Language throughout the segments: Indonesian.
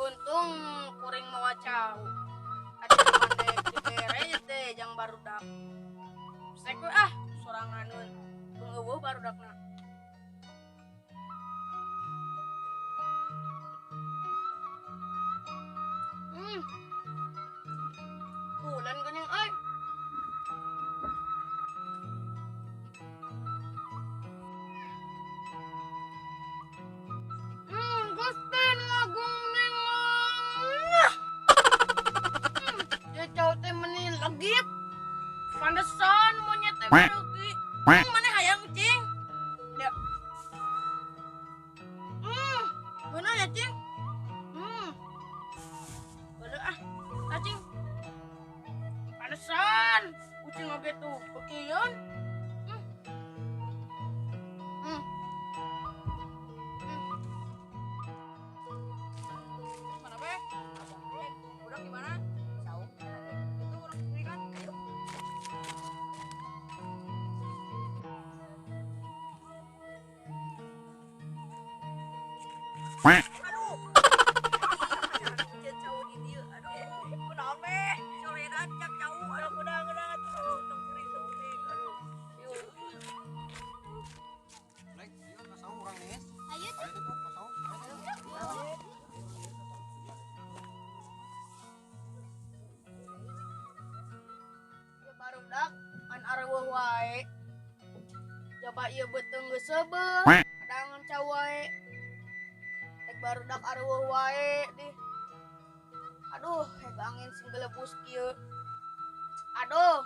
Untung kuring mau cau. Ada pandai dibere teh jang barudak. Sek we soranganeun. Tunggu barudakna. Bulan geuning euy. Gusten ngagung ning. Dia cau teh meni legit. Pantesan monyet teh rugi. Mana hayang cing? Ya. Beuna ya cing? Bener cing. Pantesan kucing oge tuh pekieun. Mana be? Udah gimana? Tahu. Itu orang sendiri kan? Ayo. Aduh. Jauh di dia. Aduh. Kunaon be? Soledan cak jauh. Aduh kuda tuh. Tong kering tuh. Aduh. Yuk. Lek, ieu kasau urang nih. Ayo Ayo tuh kasau. Ya barudak an areueuh wae. Coba ieu beuteung geus seubeuh. Adangan cau wae. Tek barudak areueuh wae deh. Aduh, angin sing gelebus kieu. Aduh,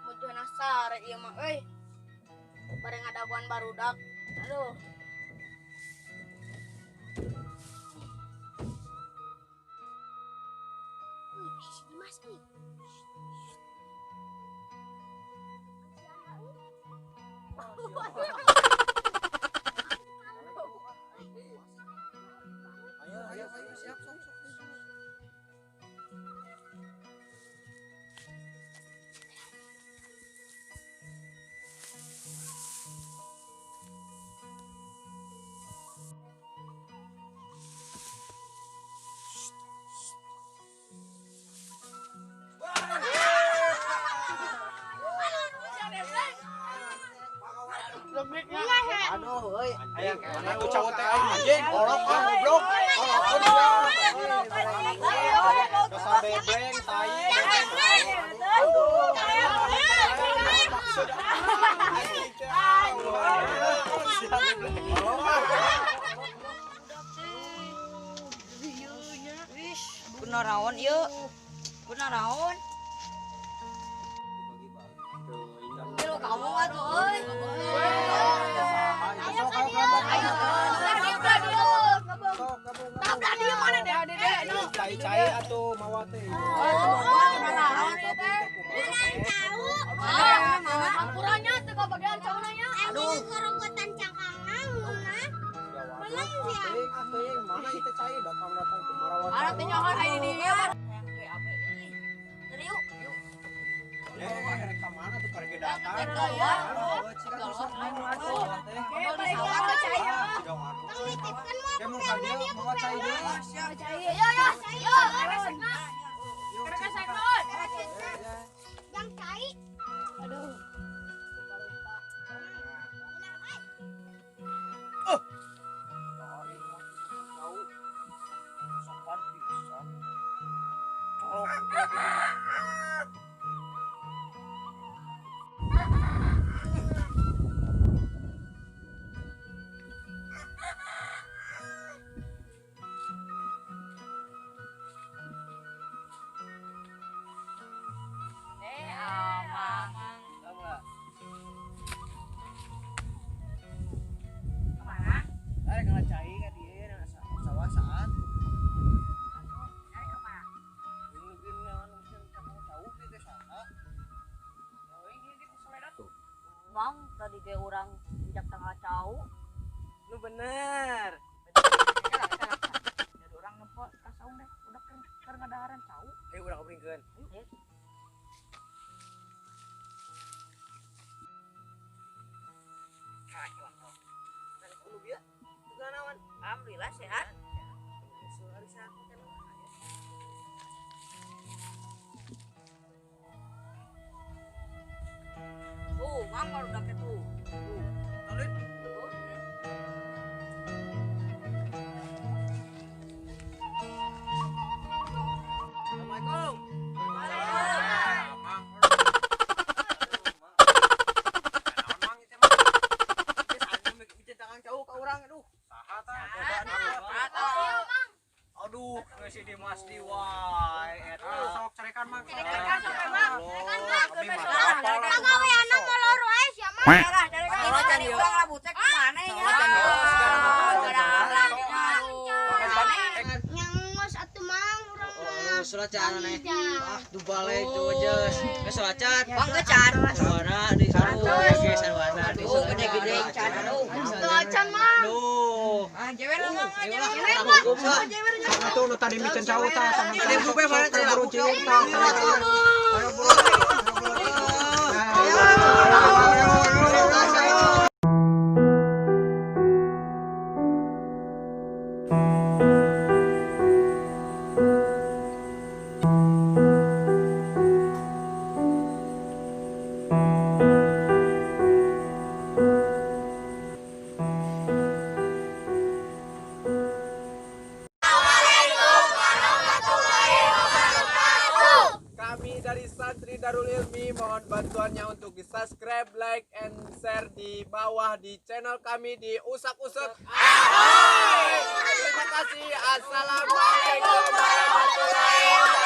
mujuna sare ieu mah euy. Bare ngadaguan barudak. Aduh. sini Mas nih. Ayo siap. Aduh, euy. Aya mana tuh cowok teh anjing, orok goblok. Dasar bebleng, tai. Bener naon ieu? Bener naon? Lu kamu atuh euy. Cai atuh mawa teh. Ampuranya teu kabagian cauna nya. Aduh, kerongkotan cangkang namunna. Mana itu cai datang ke marawat. Ada teh nyaho aya di dieu. Yuk. Ka mana tuh karek datang. Mawa cai deui. Yang cai. Aduh. tadi ge urang injak tanggal cau. Lu bener. Jadi urang nempo ka saung deh. Udah keur ngadaharan cau. Ayo urang kabringkeun. Ayo. Lu bieu teu naon? Alhamdulillah sehat. Mang baru dapet tuh. Tolin. Assalamualaikum. Waalaikumsalam. Mang. Naon mang ieu teh mang? Geus anu bikin tangan jauh ka urang aduh. Saha tah? Aduh, geus si Dimas di wae eta sok carekan mang. Carekan sok, Mang. Kami mah Pagaweana molor wae sia mah. Darah dari mana tadi urang labutek mana ya? Yang ngos atuh Mang urang mah. Sulacan nih. Ah, dubale jujes. Geus sulacan. Bang gecan. Sarwana di ge sarwana di Oh, gede-gede can aduh. Sulacan Mang. Duh. Ah, jewer Mang, jewer. Atuh nu tadi micen jauh tah sama Tadi bupe mana teh buru cinta. Ayo buru. Kami dari Santri Darul Ilmi mohon bantuannya untuk di subscribe, like, and share di bawah di channel kami di Usak-Usuk. Terima kasih. Assalamualaikum warahmatullahi wabarakatuh.